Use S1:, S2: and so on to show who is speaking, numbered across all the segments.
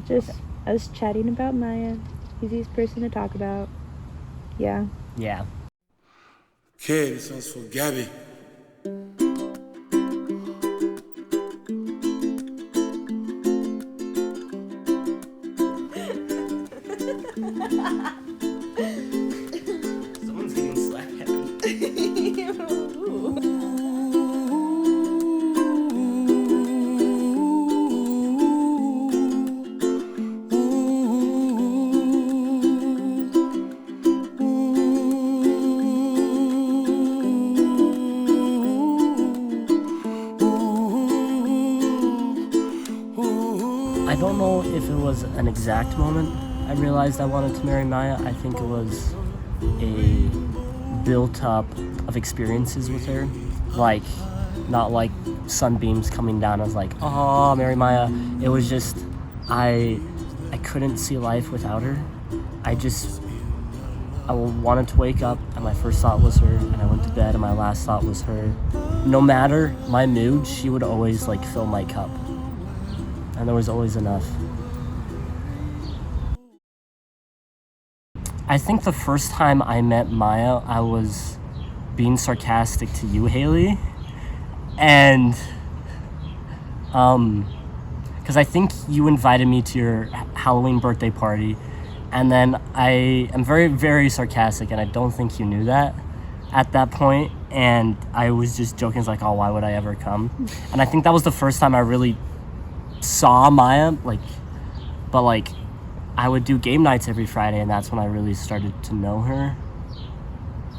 S1: Just us chatting about Maya. Easiest person to talk about. Yeah.
S2: Yeah.
S3: Okay, this one's for Gabby.
S2: Someone's getting slapped. I don't know if it was an exact moment I realized I wanted to marry Maya. I think it was a built up of experiences with her. Like, not like sunbeams coming down as like, oh, marry Maya. It was just, I couldn't see life without her. I wanted to wake up and my first thought was her, and I went to bed and my last thought was her. No matter my mood, she would always like fill my cup. And there was always enough. I think the first time I met Maya, I was being sarcastic to you, Haley. And, because I think you invited me to your Halloween birthday party. And then I am very, very sarcastic, and I don't think you knew that at that point. And I was just joking, it's like, oh, why would I ever come? And I think that was the first time I really saw Maya, but I would do game nights every Friday, and that's when I really started to know her.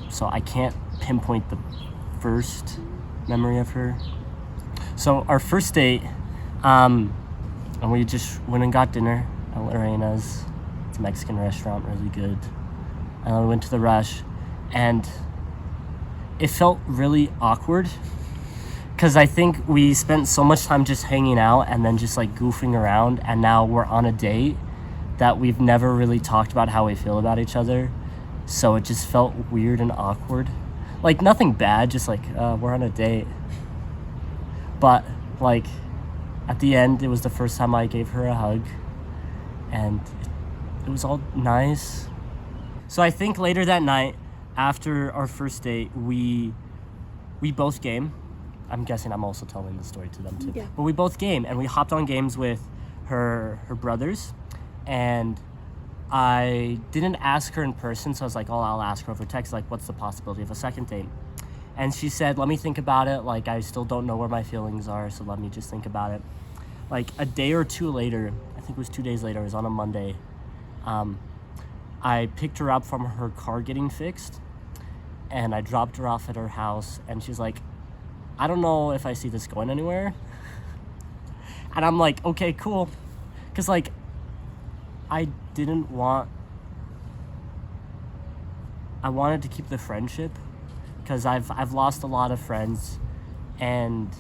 S2: So I can't pinpoint the first memory of her. So our first date, and we just went and got dinner at Lorena's. It's a Mexican restaurant, really good. And then we went to the Rush, and it felt really awkward because I think we spent so much time just hanging out and then just like goofing around, and now we're on a date that we've never really talked about how we feel about each other. So it just felt weird and awkward. Like, nothing bad, just like, we're on a date. But like, at the end, it was the first time I gave her a hug, and it was all nice. So I think later that night, after our first date, we both game. I'm guessing I'm also telling the story to them too.
S1: Yeah.
S2: But we both game, and we hopped on games with her brothers, and I didn't ask her in person, so I was like, oh, I'll ask her over text, like, what's the possibility of a second date? And she said, let me think about it. Like, I still don't know where my feelings are, so let me just think about it. Like, a day or two later, I think it was 2 days later, it was on a Monday, I picked her up from her car getting fixed, and I dropped her off at her house, and she's like, I don't know if I see this going anywhere. And I'm like, okay, cool. Because, like, I wanted to keep the friendship, because I've lost a lot of friends, and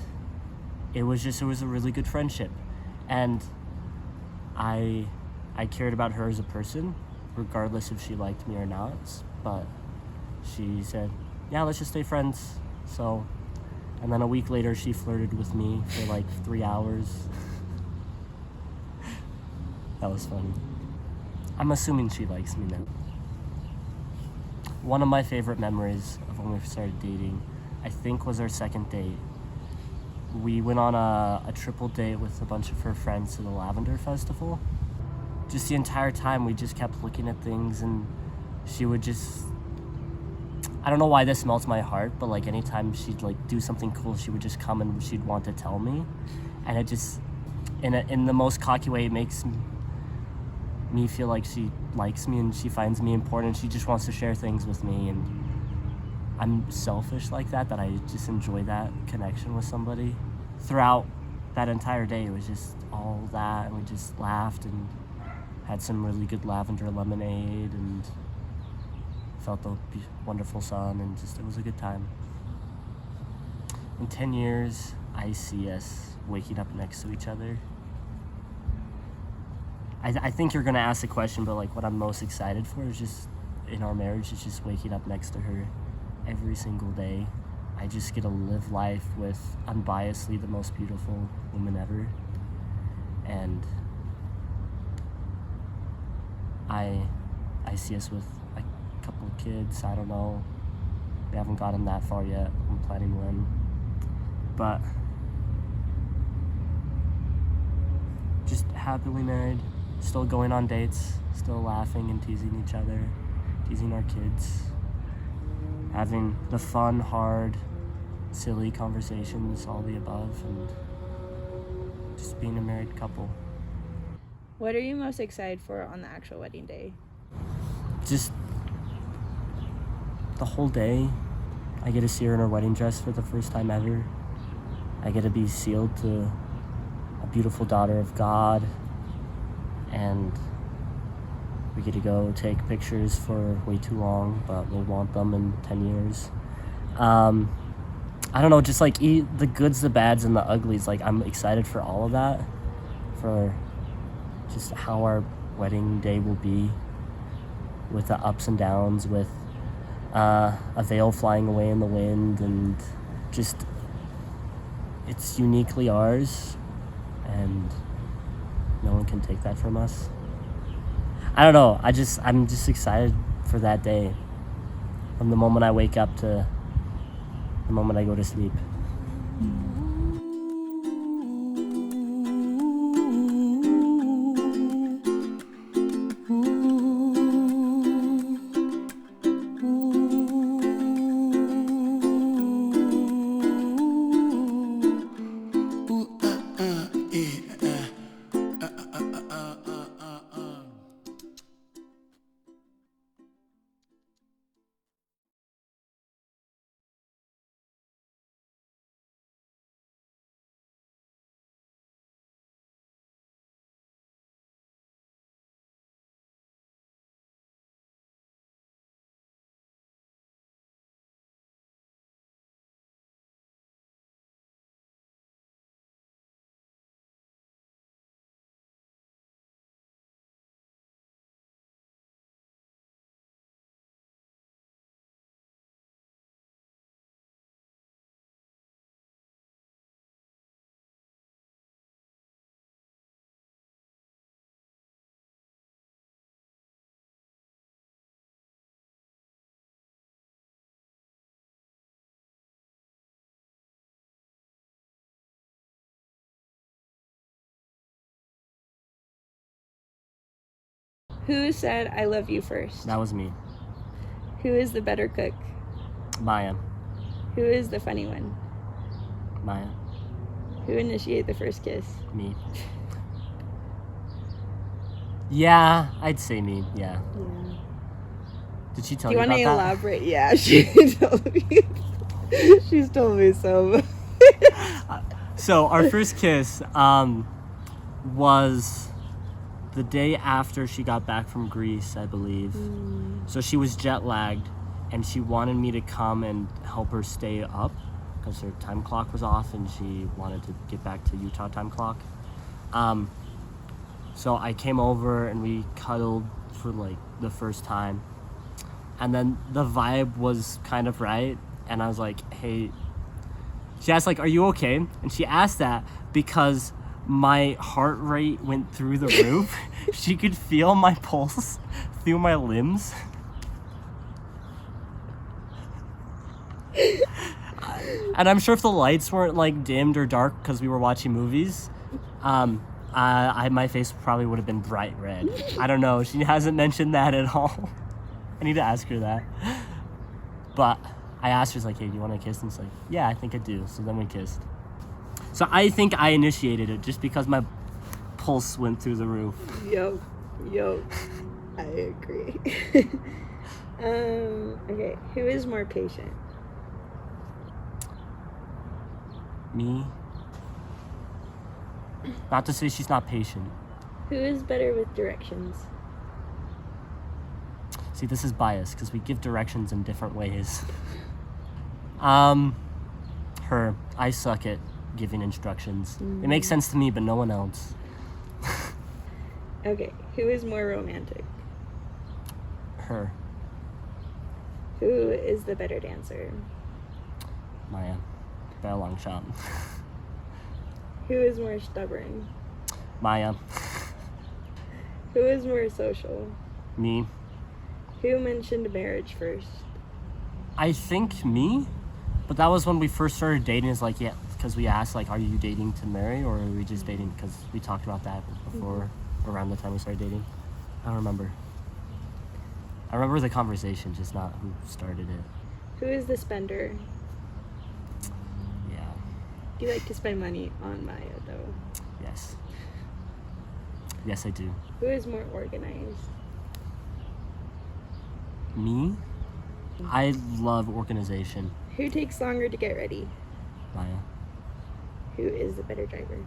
S2: it was a really good friendship. And I cared about her as a person, regardless if she liked me or not. But she said, yeah, let's just stay friends. So, and then a week later, she flirted with me for like 3 hours. That was funny. I'm assuming she likes me now. One of my favorite memories of when we started dating, I think, was our second date. We went on a triple date with a bunch of her friends to the Lavender Festival. Just the entire time, we just kept looking at things, and she would just, I don't know why this melts my heart, but like anytime she'd like do something cool, she would just come and she'd want to tell me. And it just, in the most cocky way, it makes me feel like she likes me and she finds me important. She just wants to share things with me, and I'm selfish like that I just enjoy that connection with somebody. Throughout that entire day, it was just all that, and we just laughed and had some really good lavender lemonade and felt the wonderful sun, and just, it was a good time. In 10 years, I see us waking up next to each other. I think you're gonna ask the question, but like what I'm most excited for is just, in our marriage, is just waking up next to her every single day. I just get to live life with unbiasedly the most beautiful woman ever. And I see us with like a couple of kids. I don't know. We haven't gotten that far yet. I'm planning when. But just happily married, still going on dates, still laughing and teasing each other, teasing our kids, having the fun, hard, silly conversations, all the above, and just being a married couple.
S1: What are you most excited for on the actual wedding day?
S2: Just the whole day. I get to see her in her wedding dress for the first time ever. I get to be sealed to a beautiful daughter of God, and we get to go take pictures for way too long, but we'll want them in 10 years. I don't know, just like eat the goods, the bads, and the uglies. Like, I'm excited for all of that, for just how our wedding day will be, with the ups and downs, with a veil flying away in the wind, and just it's uniquely ours, and no one can take that from us. I don't know, I'm just excited for that day, from the moment I wake up to the moment I go to sleep.
S1: Who said I love you first?
S2: That was me.
S1: Who is the better cook?
S2: Maya.
S1: Who is the funny one?
S2: Maya.
S1: Who initiated the first kiss?
S2: Me. Yeah, I'd say me. Yeah.
S1: Yeah.
S2: Did she tell
S1: Do you
S2: you
S1: want
S2: about
S1: to
S2: that?
S1: elaborate? Yeah, she told me. She's told me so.
S2: So our first kiss was the day after she got back from Greece, I believe. So she was jet lagged, and she wanted me to come and help her stay up because her time clock was off, and she wanted to get back to Utah time clock. So I came over and we cuddled for like the first time, and then the vibe was kind of right, and I was like, hey, she asked like, are you okay? And she asked that because my heart rate went through the roof. She could feel my pulse through my limbs. And I'm sure if the lights weren't like dimmed or dark because we were watching movies, my face probably would have been bright red. I don't know. She hasn't mentioned that at all. I need to ask her that. But I asked her, like, hey, do you want to kiss? And she's like, yeah, I think I do. So then we kissed. So I think I initiated it just because my pulse went through the roof.
S1: Yo, I agree. Okay, who is more patient?
S2: Me? Not to say she's not patient.
S1: Who is better with directions?
S2: See, this is biased because we give directions in different ways. Her. I suck at giving instructions. It makes sense to me, but no one else.
S1: Okay, who is more romantic?
S2: Her.
S1: Who is the better dancer?
S2: Maya. By a long shot.
S1: Who is more stubborn?
S2: Maya.
S1: Who is more social?
S2: Me.
S1: Who mentioned marriage first?
S2: I think me, but that was when we first started dating. Is like, yeah, because we asked like, are you dating to marry or are we just dating? Because we talked about that before, around the time we started dating. I don't remember. I remember the conversation, just not who started it.
S1: Who is the spender?
S2: Yeah.
S1: Do you like to spend money on Maya, though?
S2: Yes. Yes, I do.
S1: Who is more organized?
S2: Me? I love organization.
S1: Who takes longer to get ready?
S2: Maya.
S1: Who is the better driver?